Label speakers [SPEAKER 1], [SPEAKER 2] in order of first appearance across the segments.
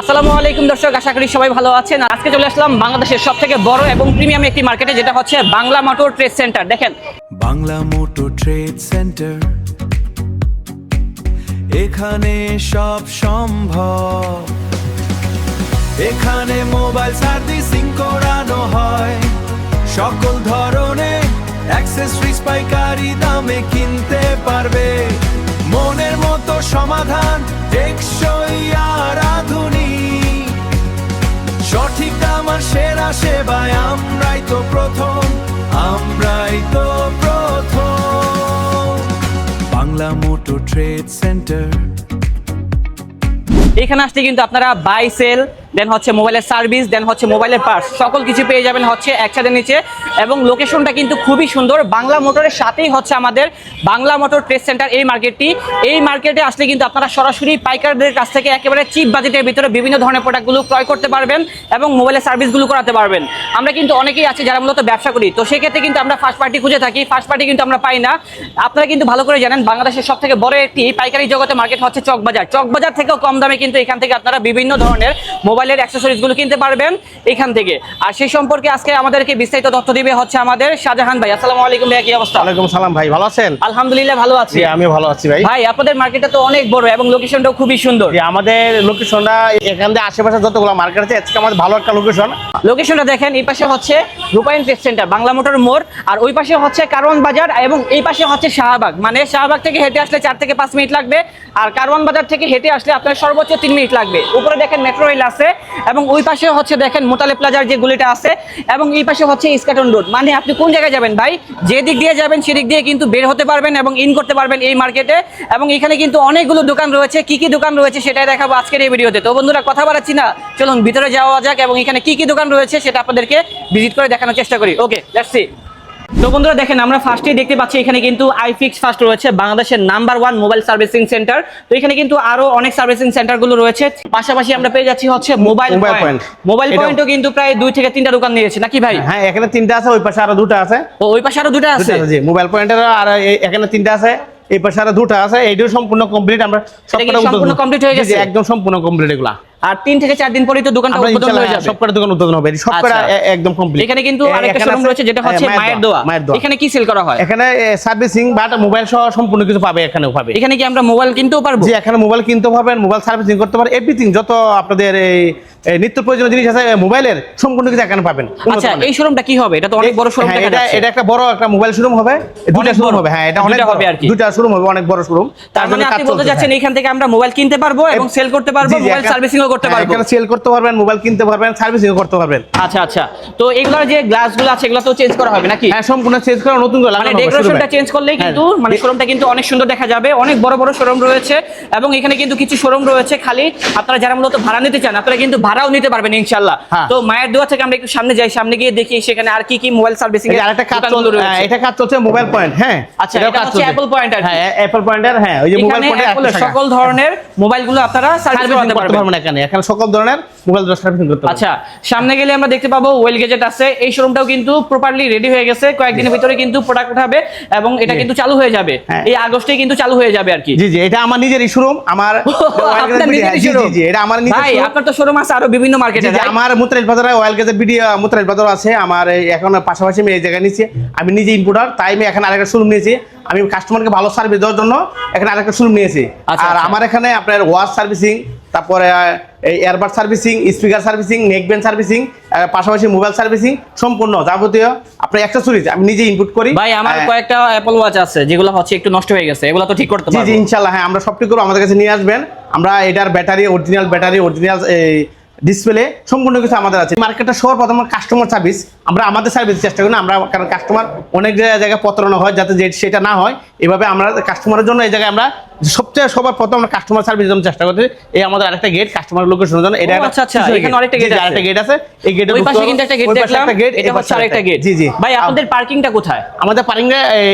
[SPEAKER 1] আসসালামু আলাইকুম দর্শক, আশা করি সবাই ভালো আছেন। আজকে চলে আসলাম বাংলাদেশের সবথেকে বড় এবং প্রিমিয়াম একটি মার্কেটে, যেটা হচ্ছে বাংলা মোটর ট্রেড সেন্টার। দেখেন,
[SPEAKER 2] বাংলা মোটর ট্রেড সেন্টার, এখানে সব সম্ভব। এখানে মোবাইল সার্ভিসিং করানো হয়, সকল ধরনের অ্যাক্সেসরিজ পাইকারি দামে কিনতে পারবে। মনের মতো সমাধান, টেকসই আর আধুনিক, সঠিক দাম আর সেরা সেবায় আমরাই তো প্রথম। Bangla motor trade centre.
[SPEAKER 1] এখানে আসলে কিন্তু আপনারা বাই সেল, দেন হচ্ছে মোবাইলের সার্ভিস, দেন হচ্ছে মোবাইলের পার্টস, সকল কিছু পেয়ে যাবেন হচ্ছে একসাথে নিচে। এবং লোকেশনটা কিন্তু খুবই সুন্দর, বাংলা মোটরের সাথেই হচ্ছে আমাদের বাংলা মোটর ট্রেড সেন্টার এই মার্কেটটি। এই মার্কেটে আসলে কিন্তু আপনারা সরাসরি পাইকারদের কাছ থেকে একেবারে চিপ বাজেটের ভিতরে বিভিন্ন ধরনের প্রোডাক্টগুলো ক্রয় করতে পারবেন এবং মোবাইলের সার্ভিসগুলো করাতে পারবেন। আমরা কিন্তু অনেকেই আছে যারা মূলত ব্যবসা করি, তো সেক্ষেত্রে কিন্তু আমরা ফার্স্ট পার্টি খুঁজে থাকি, ফার্স্ট পার্টি কিন্তু আমরা পাই না। আপনারা কিন্তু ভালো করে জানেন, বাংলাদেশের সব থেকে বড় একটি পাইকারি জগতে মার্কেট হচ্ছে চকবাজার। চকবাজার থেকেও কম দামে কিন্তু এখান থেকে আপনারা বিভিন্ন ধরনের মোবাইলের অ্যাক্সেসরিজগুলো কিনতে পারবেন এখান থেকে। আর সেই সম্পর্কে আজকে আমাদেরকে বিস্তারিত তথ্য দিবে হচ্ছে আমাদের শাহজাহান ভাই। আসসালামু আলাইকুম ভাই, কি অবস্থা?
[SPEAKER 3] ওয়ালাইকুম সালাম ভাই, ভালো আছেন?
[SPEAKER 1] আলহামদুলিল্লাহ ভালো আছি।
[SPEAKER 3] আমি ভালো আছি ভাই।
[SPEAKER 1] ভাই, আপনাদের মার্কেটটা তো অনেক বড় এবং লোকেশনটাও খুবই সুন্দর।
[SPEAKER 3] আমাদের লোকেশনটা এখান থেকে আশেপাশে যতগুলো মার্কেট আছে, আজকে আমাদের ভালো একটা লোকেশন।
[SPEAKER 1] লোকেশনটা দেখেন, এই পাশে হচ্ছে রূপায়ণ ট্রেড সেন্টার, বাংলা মোটর মোড়, আর ওই পাশে হচ্ছে কারওয়ান বাজার, এবং এই পাশে হচ্ছে শাহবাগ। মানে শাহবাগ থেকে হেঁটে আসলে 4 থেকে 5 মিনিট লাগবে, আর কারওয়ান বাজার থেকে হেঁটে আসলে আপনার সর্বোচ্চ 3 মিনিট লাগবে। উপরে দেখেন মেট্রো রেল আছে, এবং ওই পাশে হচ্ছে দেখেন মোতালে প্লাজার যে গুলিটা আছে, এবং এই পাশে হচ্ছে ইস্কাটন রোড। মানে আপনি কোন জায়গায় যাবেন ভাই, যে দিক দিয়ে যাবেন সেদিক দিয়ে কিন্তু বের হতে পারবেন এবং ইন করতে পারবেন এই মার্কেটে। এবং এখানে কিন্তু অনেকগুলো দোকান রয়েছে, কি কি দোকান রয়েছে সেটাই দেখাবো আজকের এই ভিডিওতে। তো বন্ধুরা, কথা বাড়াচ্ছি না, চলুন ভিতরে যাওয়া যাক এবং এখানে কি কি দোকান রয়েছে সেটা আপনাদেরকে ভিজিট করে দেখানোর চেষ্টা করি। ওকে, লেটস সি। তো বন্ধুরা দেখেন, আমরা ফার্স্টেই দেখতে পাচ্ছি এখানে কিন্তু আইফিক্স ফার্স্ট রয়েছে, বাংলাদেশের নাম্বার 1 মোবাইল সার্ভিসিং সেন্টার। তো এখানে কিন্তু আরো অনেক সার্ভিসিং সেন্টার গুলো রয়েছে, পাশাপাশি আমরা পেয়ে যাচ্ছি হচ্ছে মোবাইল পয়েন্ট। মোবাইল পয়েন্টও কিন্তু প্রায় 2 থেকে 3টা দোকান নিয়েছে নাকি ভাই?
[SPEAKER 3] হ্যাঁ, এখানে 3টা আছে, ওই পাশে আরো 2টা আছে।
[SPEAKER 1] ও, ওই পাশে আরো 2টা আছে?
[SPEAKER 3] জি, মোবাইল পয়েন্টের আর এখানে 3টা আছে, এই পাশে আরো 2টা আছে। এইটাও সম্পূর্ণ কমপ্লিট। আমরা
[SPEAKER 1] সম্পূর্ণ কমপ্লিট হয়ে গেছে?
[SPEAKER 3] একদম সম্পূর্ণ কমপ্লিট এগুলা।
[SPEAKER 1] আর 3 থেকে 4 দিন পরেই তো দোকানটা উদ্বোধন হয়ে যাবে।
[SPEAKER 3] সবকটা দোকান উদ্বোধন হবে, সবকটা একদম কমপ্লিট।
[SPEAKER 1] এখানে কিন্তু আরেকটা শোরুম রয়েছে যেটা হচ্ছে মায়ের দোয়া। এখানে কি সেল করা হয়?
[SPEAKER 3] এখানে সার্ভিসিং বা মোবাইল সহ সম্পূর্ণ কিছু পাবে, এখানেও পাবে।
[SPEAKER 1] এখানে কি আমরা মোবাইল কিনতেও পারবো?
[SPEAKER 3] জি, এখানে মোবাইল কিনতে পারবেন, মোবাইল সার্ভিসিং করতে পারবেন, এভরিথিং যত আপনাদের এই নিত্য প্রয়োজনীয় জিনিস আছে মোবাইলের, সম্পূর্ণ কিছু এখানে পাবেন।
[SPEAKER 1] আচ্ছা, এই শোরুমটা কি হবে? এটা তো অনেক বড় শোরুম দেখা যাচ্ছে।
[SPEAKER 3] এটা একটা বড় একটা মোবাইল শোরুম হবে, 2টা শোরুম হবে। হ্যাঁ, এটা অনেক হবে আর কি, 2টা শোরুম হবে, অনেক বড় শোরুম।
[SPEAKER 1] তার মানে আপনি বলতে যাচ্ছেন এখান থেকে আমরা মোবাইল কিনতে পারবো এবং সেল করতে পারবো, মোবাইল সার্ভিসিংও করতে পারবো।
[SPEAKER 3] এখানে সেল করতে পারবেন, মোবাইল কিনতে পারবেন, সার্ভিসিংও করতে পারবেন।
[SPEAKER 1] আচ্ছা আচ্ছা, তো এগুলোর যে গ্লাসগুলো আছে এগুলো তো চেঞ্জ করা হবে নাকি?
[SPEAKER 3] হ্যাঁ, সম্পূর্ণ চেঞ্জ করা, নতুন করে লাগানো হবে।
[SPEAKER 1] মানে ডেকোরেশনটা চেঞ্জ করলেই কিন্তু মানে শোরুমটা কিন্তু অনেক সুন্দর দেখা যাবে। অনেক বড় বড় শোরুম রয়েছে, এবং এখানে কিন্তু কিছু শোরুম রয়েছে খালি আপনারা যারা মূলত ভাড়া নিতে চান, আপনারা কিন্তু ভাড়াও নিতে পারবেন ইনশাআল্লাহ। তো মায়ের দোয়া থেকে আমরা একটু সামনে যাই, সামনে গিয়ে দেখি সেখানে আর কি কি মোবাইল সার্ভিসিং এর
[SPEAKER 3] আরেকটা কাজ চলছে। এটা কাজ চলছে মোবাইল পয়েন্ট। হ্যাঁ,
[SPEAKER 1] আচ্ছা, এটা হচ্ছে অ্যাপল পয়েন্ট আর কি।
[SPEAKER 3] হ্যাঁ, অ্যাপল পয়েন্টের, হ্যাঁ, ওই যে মোবাইল পয়েন্টে
[SPEAKER 1] সকল ধরনের মোবাইলগুলো আপনারা সার্ভিস করতে পারবেন
[SPEAKER 3] এখানে সকল ধরনের মোবাইল সার্ভিসিং করতে পারবেন।
[SPEAKER 1] আচ্ছা, সামনে গেলে আমরা দেখতে পাবো ওয়েল গেজেট আছে। এই শোরুমটাও কিন্তু প্রপারলি রেডি হয়ে গেছে, কয়েকদিনের ভিতরে কিন্তু প্রোডাক্ট উঠাবে এবং এটা কিন্তু চালু হয়ে যাবে। এই আগস্টে কিন্তু চালু হয়ে যাবে আর কি।
[SPEAKER 3] জি জি, এটা আমার নিজেরই শোরুম। আমার জি, এটা আমার নিজের
[SPEAKER 1] ভাই, আপনার তো শোরুম আছে আরো বিভিন্ন মার্কেটে।
[SPEAKER 3] আমার মুত্রাইল বাজারে ওয়েল গেজেট ভিডিও মুত্রাইল বাজার আছে আমার। এখন পাশাপাশি আমি এই জায়গায় নিয়েছি, আমি নিজে ইম্পোর্টার, তাই আমি এখানে আরেকটা শোরুম নিয়েছি। আমি কাস্টমারকে ভালো সার্ভিস দেওয়ার জন্য এখানে আরেকটা শোরুম নিয়েছি। আর আমার এখানে আপনার ওয়াচ সার্ভিসিং, তারপরে airbud servicing, speaker servicing, neckband servicing, পাশাপাশি মোবাইল সার্ভিসিং, সম্পূর্ণ যাবতীয় আপনার অ্যাকসেসরিজ আমি নিজে ইনপুট করি।
[SPEAKER 1] ভাই, আমার কয়েকটা অ্যাপল ওয়াচ আছে যেগুলো হচ্ছে একটু নষ্ট হয়ে গেছে, এগুলো তো ঠিক করতে পারবো?
[SPEAKER 3] জি জি, ইনশাআল্লাহ। হ্যাঁ, আমরা সব ঠিক করব, আমাদের কাছে নিয়ে আসবেন। আমরা এটার battery, original battery, original display, সম্পূর্ণ কিছু আমাদের আছে। মার্কেটটা সবার প্রথম কাস্টমার সার্ভিস, আমরা আমাদের সার্ভিস চেষ্টা করি না আমরা, কারণ কাস্টমার অনেক জায়গায় প্রতারণা হয়, যাতে সেটা না হয় এভাবে আমরা কাস্টমারের জন্য এই জায়গায় আমরা সবচেয়ে সবার প্রথম আমরা কাস্টমার সার্ভিস জন্য চেষ্টা করতে। এই আমাদের আরেকটা গেট কাস্টমার লোকেশনের জন্য। এটা
[SPEAKER 1] আচ্ছা আচ্ছা, এখানে আরেকটা গেট আছে।
[SPEAKER 3] আরেকটা গেট আছে, এই গেটের
[SPEAKER 1] ওই পাশে কিন্তু একটা গেট দেখলাম, এটা হচ্ছে আরেকটা গেট।
[SPEAKER 3] জি জি
[SPEAKER 1] ভাই, আপনাদের পার্কিংটা কোথায়?
[SPEAKER 3] আমাদের পার্কিং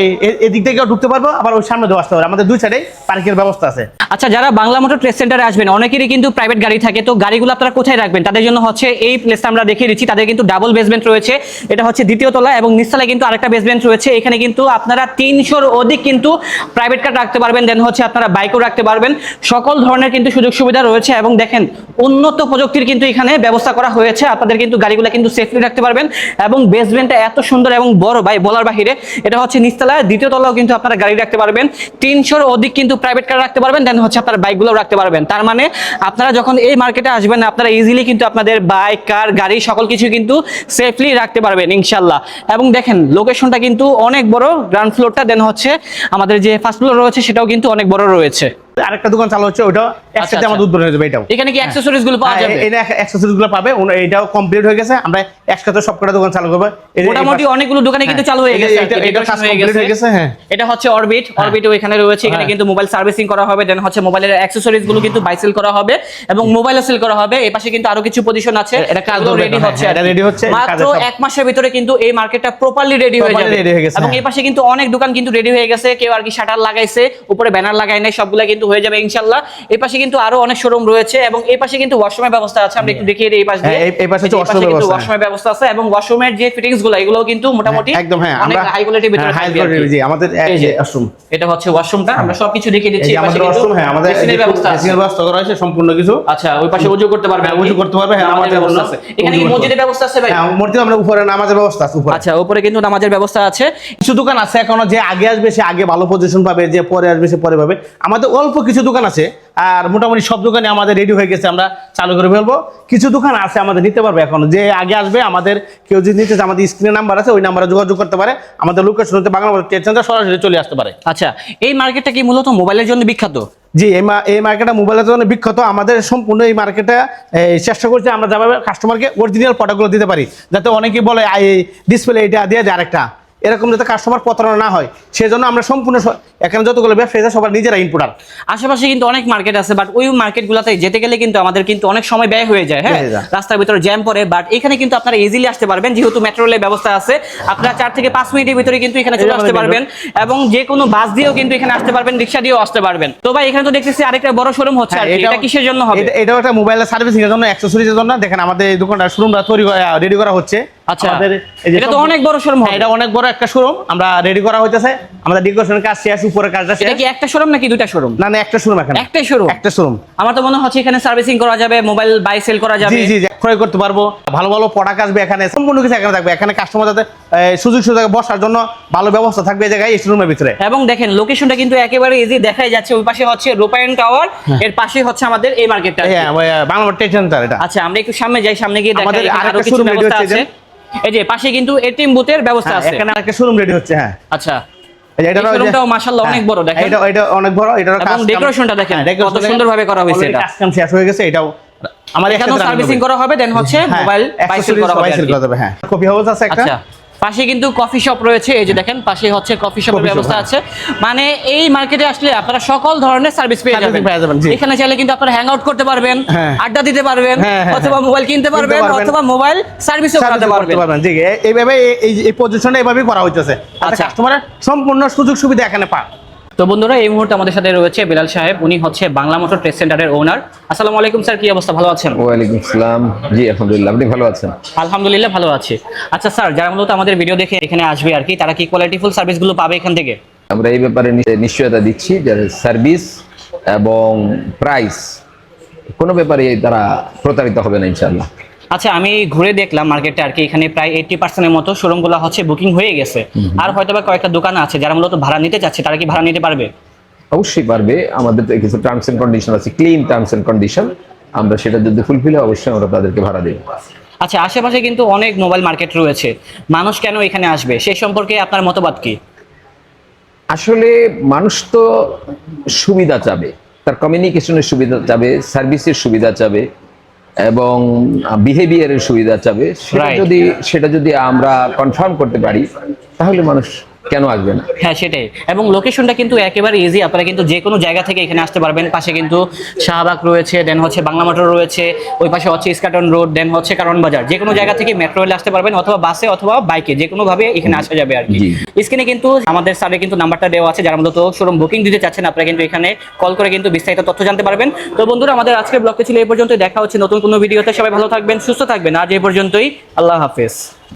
[SPEAKER 3] এদিক থেকেও ঢুকতে পারবো, আবার ওই সামনে দেওয়া আসতে পারবে। আমাদের দুই সাইডে পার্কিং এর ব্যবস্থা আছে।
[SPEAKER 1] আচ্ছা, যারা বাংলা মোটর ট্রেড সেন্টারে আসবেন, অনেকেরই কিন্তু প্রাইভেট গাড়ি থাকে, তো গাড়িগুলো আপনারা কোথায় রাখবেন? তাদের জন্য হচ্ছে এই প্লেসটা আমরা দেখিয়ে দিচ্ছি। তাদের কিন্তু ডাবল বেসমেন্ট রয়েছে, এটা হচ্ছে দ্বিতীয় তলা, এবং নিচতলায় কিন্তু আরেকটা বেসমেন্ট রয়েছে। এখানে কিন্তু আপনারা 300-র অধিক কিন্তু প্রাইভেট কার রাখতে পারবেন। দেন হচ্ছে আপনারা বাইকও রাখতে পারবেন। সকল ধরনের কিন্তু সুযোগ সুবিধা রয়েছে এবং দেখেন উন্নত প্রযুক্তির কিন্তু এখানে ব্যবস্থা করা হয়েছে। আপনাদের কিন্তু গাড়িগুলো কিন্তু সেফলি রাখতে পারবেন এবং বেসমেন্টটা এত সুন্দর এবং বড় ভাই বলার বাহিরে। এটা হচ্ছে নিচতলায়, দ্বিতীয় তলাও কিন্তু আপনারা গাড়ি রাখতে পারবেন। 300-র অধিক কিন্তু প্রাইভেট কার রাখতে পারবেন, দেন হচ্ছে আপনার বাইকগুলো রাখতে পারবেন। তার মানে আপনারা যখন এই মার্কেটে আসবেন আপনারা ইজিলি কিন্তু আপনাদের বাইক, কার, গাড়ি সকল কিছু কিন্তু সেফলি রাখতে পারবেন ইনশাল্লাহ। এবং দেখেন লোকেশনটা কিন্তু অনেক বড়, গ্রাউন্ড ফ্লোরটা, দেন হচ্ছে আমাদের যে ফার্স্ট ফ্লোর রয়েছে সেটাও কিন্তু অনেক বড় রয়েছে।
[SPEAKER 3] আরেকটা দোকান চালু হচ্ছে, ওটা একসাথে আমাদের উদ্বোধন হয়ে যাবে। এটাও
[SPEAKER 1] এখানে কি অ্যাকসেসরিজ গুলো পাওয়া যাবে?
[SPEAKER 3] এটা অ্যাকসেসরিজ গুলো পাবে, এটাও কমপ্লিট হয়ে গেছে। আমরা একসাথে সবকটা দোকান চালু করব।
[SPEAKER 1] মোটামুটি অনেকগুলো দোকানে কিন্তু চালু হয়ে গেছে,
[SPEAKER 3] এটা কাজ কমপ্লিট হয়ে গেছে। হ্যাঁ,
[SPEAKER 1] এটা হচ্ছে অরবিটও এখানে রয়েছে। এখানে কিন্তু মোবাইল সার্ভিসিং করা হবে, দেন হচ্ছে মোবাইলের অ্যাকসেসরিজ গুলো কিন্তু বাই সেল করা হবে এবং মোবাইলও সেল করা হবে। এই পাশে কিন্তু আরো কিছু পজিশন আছে,
[SPEAKER 3] এটা কাজ রেডি হচ্ছে। এটা রেডি হচ্ছে,
[SPEAKER 1] মাত্র 1 মাসের ভিতরে কিন্তু এই মার্কেটটা প্রপারলি রেডি হয়ে যাবে। এবং এই পাশে কিন্তু অনেক দোকান কিন্তু রেডি হয়ে গেছে, কেউ আর কি শাটার লাগাইছে, উপরে ব্যানার লাগায় নাই, সবগুলা কিন্তু হয়ে যাবে ইনশাআল্লাহ। এই পাশে কিন্তু আরো অনেক শোরুম রয়েছে এবং এই পাশে কিন্তু ওয়াশরুমের ব্যবস্থা আছে। আমরা একটু দেখিয়ে দিই এই পাশে দিয়ে।
[SPEAKER 3] এই পাশে হচ্ছে
[SPEAKER 1] ওয়াশরুমের ব্যবস্থা আছে এবং ওয়াশরুমের যে ফিটিংস গুলো এগুলো কিন্তু মোটামুটি
[SPEAKER 3] একদম
[SPEAKER 1] অনেক হাই কোয়ালিটির ভিতরে
[SPEAKER 3] হাই কোয়ালিটি। জি, আমাদের ওয়াশরুম,
[SPEAKER 1] এটা হচ্ছে ওয়াশরুমটা, আমরা সবকিছু দেখিয়ে দিচ্ছি।
[SPEAKER 3] আমাদের ওয়াশরুম, হ্যাঁ, আমাদের
[SPEAKER 1] ড্রেসিংয়ের ব্যবস্থা আছে,
[SPEAKER 3] ড্রেসিংয়ের ব্যবস্থা করা আছে সম্পূর্ণ কিছু।
[SPEAKER 1] আচ্ছা, ওই পাশে ওযু করতে পারবে,
[SPEAKER 3] ওযু করতে পারবে। হ্যাঁ, আমাদের
[SPEAKER 1] ব্যবস্থা আছে। এখানে কি মসজিদের ব্যবস্থা আছে ভাই?
[SPEAKER 3] হ্যাঁ, মসজিদে আমরা উপরে নামাজের ব্যবস্থা আছে উপরে।
[SPEAKER 1] আচ্ছা, উপরে কিন্তু নামাজের ব্যবস্থা আছে।
[SPEAKER 3] কিছু দোকান আছে এখনো, যে আগে আসবে সে আগে ভালো পজিশন পাবে, যে পরে আসবে সে পরে পাবে। আমাদের অল্প কিছু দোকান আছে, আর মোটামুটি সব দোকানে আমাদের রেডি হয়ে গেছে, আমরা চালু করে ফেলবো। কিছু দোকান আছে আমাদের নিতে পারবে এখন, যে আগে আসবে আমাদের কেউ যদি নিতে চায় আমাদের স্ক্রিনে নাম্বার আছে, ওই নাম্বারে যোগাযোগ করতে পারে। আমাদের লোকেশন হচ্ছে বাংলা ট্রেড সেন্টার, সরাসরি চলে আসতে পারে।
[SPEAKER 1] আচ্ছা, এই মার্কেটটা কি মূলত মোবাইলের জন্য বিখ্যাত?
[SPEAKER 3] জি, এই মার্কেটটা মোবাইলের জন্য বিখ্যাত। আমাদের সম্পূর্ণ এই মার্কেটে চেষ্টা করছি আমরা যেভাবে কাস্টমারকে অরিজিনাল প্রোডাক্টগুলো দিতে পারি, যাতে অনেকেই বলে ডিসপ্লে এটা দিয়ে যায় আরেকটা, এরকম যাতে কাস্টমার প্রতারণা না হয়, সেজন্য আমরা সম্পূর্ণ এখানে যতগুলো ব্যবসায়ী আছে সবার নিজেরা ইনপুটার।
[SPEAKER 1] আশেপাশে কিন্তু অনেক মার্কেট আছে, বাট ওই মার্কেটগুলোতে যেতে গেলে কিন্তু আমাদের কিন্তু অনেক সময় ব্যয় হয়ে যায়। হ্যাঁ, রাস্তার ভিতরে জ্যাম পড়ে, বাট এখানে কিন্তু আপনারা ইজিলি আসতে পারবেন, যেহেতু মেট্রো রেলের ব্যবস্থা আছে। আপনারা 4 থেকে 5 মিনিটের ভিতরে কিন্তু এখানে চলে আসতে পারবেন এবং যে কোনো বাস দিয়েও কিন্তু এখানে আসতে পারবেন, রিক্সা দিয়েও আসতে পারবেন। তো ভাই, এখানে তো দেখতেছি আরেকটা বড় শোরুম হচ্ছে, এটা কিসের জন্য হবে?
[SPEAKER 3] এটাও একটা মোবাইলের সার্ভিসিং এর জন্য, অ্যাকসেসরিজের জন্য। দেখেন আমাদের এই দোকানটা শোরুমটা রেডি করা হচ্ছে।
[SPEAKER 1] আচ্ছা, এটা তো অনেক বড় শোরুম হবে।
[SPEAKER 3] এটা অনেক বড় একটা শোরুম, আমরা রেডি করা হইতেছে। আমাদের ডেকোরেশনের কাজ শেষ, উপরের কাজটা শেষ।
[SPEAKER 1] এটা কি একটা শোরুম নাকি দুইটা শোরুম?
[SPEAKER 3] না, একটা শোরুম। এখানে একটা শোরুম।
[SPEAKER 1] আমার তো মনে হচ্ছে এখানে সার্ভিসিং করা যাবে, মোবাইল বাই সেল করা যাবে।
[SPEAKER 3] জি, ক্রয় করতে পারবো, ভালো ভালো প্রোডাক্ট আসবে এখানে, সম্পূর্ণ কিছু এখানে থাকবে। এখানে কাস্টমার যাতে সুযোগ সুযোগ বসার জন্য ভালো ব্যবস্থা থাকবে এই জায়গায়, এই শোরুমের ভিতরে।
[SPEAKER 1] এবং দেখেন লোকেশনটা কিন্তু একেবারে ইজি দেখাই যাচ্ছে। ওই পাশে হচ্ছে রূপায়ণ টাওয়ার, এর পাশে হচ্ছে আমাদের এই মার্কেটটা।
[SPEAKER 3] হ্যাঁ, বাংলা ট্রেড সেন্টার এটা।
[SPEAKER 1] আচ্ছা, আমরা একটু সামনে যাই, সামনে গিয়ে
[SPEAKER 3] আমাদের
[SPEAKER 1] দেখাই
[SPEAKER 3] আরেকটা
[SPEAKER 1] আরো কিছু
[SPEAKER 3] শোরুম রেডি
[SPEAKER 1] ব্যবস্থা
[SPEAKER 3] হচ্ছে।
[SPEAKER 1] আছে। এই যে পাশে কিন্তু এটিএম বুথের ব্যবস্থা আছে,
[SPEAKER 3] এখানে আরেকটা শোরুম রেডি হচ্ছে। হ্যাঁ,
[SPEAKER 1] আচ্ছা,
[SPEAKER 3] এটা
[SPEAKER 1] শোরুমটাও মাশাআল্লাহ অনেক বড়। দেখেন
[SPEAKER 3] এটা অনেক বড়। এটার কাজ,
[SPEAKER 1] এবং ডেকোরেশনটা দেখেন কত সুন্দরভাবে করা হয়েছে। এটা
[SPEAKER 3] কাজ কাম শেষ হয়ে গেছে। এটাও আমাদের
[SPEAKER 1] এখানেও সার্ভিসিং করা হবে, দেন হচ্ছে মোবাইল বাই সেল করা হবে।
[SPEAKER 3] হ্যাঁ, কফি হাউস আছে একটা।
[SPEAKER 1] আচ্ছা, পাশে কিন্তু কফি শপ রয়েছে। এই যে দেখেন পাশে হচ্ছে কফি শপের ব্যবস্থা আছে। মানে এই মার্কেটে আসলে আপনারা সকল ধরনের সার্ভিস পেয়ে যাবেন। এখানে চাইলে কিন্তু আপনারা হ্যাং আউট করতে পারবেন, আড্ডা দিতে পারবেন, অথবা মোবাইল কিনতে পারবেন, অথবা মোবাইল সার্ভিসও করতে পারবেন।
[SPEAKER 3] জি, এইভাবে এই পজিশনে এইভাবেই করা হইতেছে, যাতে কাস্টমারের সম্পূর্ণ সুযোগ সুবিধা এখানে পায়।
[SPEAKER 1] তো বন্ধুরা, এই মুহূর্তে আমাদের সাথে রয়েছে বিলাল সাহেব, উনি হচ্ছে বাংলা মোটর ট্রেড সেন্টারের ওনার। আসসালামু আলাইকুম স্যার, কি অবস্থা, ভালো আছেন?
[SPEAKER 4] ওয়ালাইকুম আসসালাম। জি আলহামদুলিল্লাহ, আপনি ভালো আছেন?
[SPEAKER 1] আলহামদুলিল্লাহ ভালো আছি। আচ্ছা স্যার, যারা মূলত আমাদের ভিডিও দেখে এখানে আসবে আর কি, তারা কি কোয়ালিটিফুল সার্ভিসগুলো পাবে এখান থেকে?
[SPEAKER 4] আমরা এই ব্যাপারে নিশ্চয়তা দিচ্ছি যে সার্ভিস এবং প্রাইস কোনো ব্যাপারে তারা প্রতারিত হবে না ইনশাআল্লাহ।
[SPEAKER 1] আচ্ছা, আমি ঘুরে দেখলাম মার্কেটে আর কি, এখানে প্রায় 80% মতো শোরুমগুলো হচ্ছে বুকিং হয়ে গেছে, আর হয়তোবা কয়েকটা দোকান আছে যারা মূলত ভাড়া নিতে চাচ্ছে। তারা কি ভাড়া নিতে পারবে?
[SPEAKER 4] অবশ্যই পারবে। আমাদের তো কিছু টার্মস এন্ড কন্ডিশন আছে, ক্লিন টার্মস এন্ড কন্ডিশন। আমরা সেটা যদি ফুলফিল হয় অবশ্যই আমরা তাদেরকে ভাড়া দেব।
[SPEAKER 1] আচ্ছা, আশেপাশে কিন্তু অনেক মোবাইল মার্কেট রয়েছে, মানুষ কেন এখানে আসবে সেই সম্পর্কে আপনার মতবাদ কি?
[SPEAKER 4] আসলে মানুষ তো সুবিধা চাবে, তার কমিউনিকেশনের সুবিধা চাবে, সার্ভিসের সুবিধা চাবে এবং বিহেভিয়ারের সুবিধা চাবে। সেটা যদি আমরা কনফার্ম করতে পারি তাহলে মানুষ কেন আসবে না?
[SPEAKER 1] হ্যাঁ, সেটাই। এবং লোকেশনটা কিন্তু একেবারে ইজি, আপনারা কিন্তু যে কোনো জায়গা থেকে এখানে আসতে পারবেন। পাশে কিন্তু শাহবাগ রয়েছে, দেন হচ্ছে বাংলা মোটর রয়েছে, ওই পাশে হচ্ছে ইস্কাটন রোড, দেন হচ্ছে কারণ বাজার। যে কোনো জায়গা থেকে মেট্রো রেলে আসতে পারবেন, অথবা বাসে অথবা বাইকে, যে কোনো ভাবে এখানে আসা যাবে আর কি। স্ক্রিনে কিন্তু আমাদের স্যারের কিন্তু নাম্বারটা দেওয়া আছে, যারা মূলত শোরুম বুকিং দিতে চাচ্ছেন আপনারা কিন্তু এখানে কল করে কিন্তু বিস্তারিত তথ্য জানতে পারবেন। তো বন্ধুরা, আমাদের আজকের ব্লগটা ছিল এই পর্যন্তই। দেখা হচ্ছে নতুন কোনো ভিডিওতে। সবাই ভালো থাকবেন, সুস্থ থাকবেন। আজ এই পর্যন্তই, আল্লাহ হাফেজ।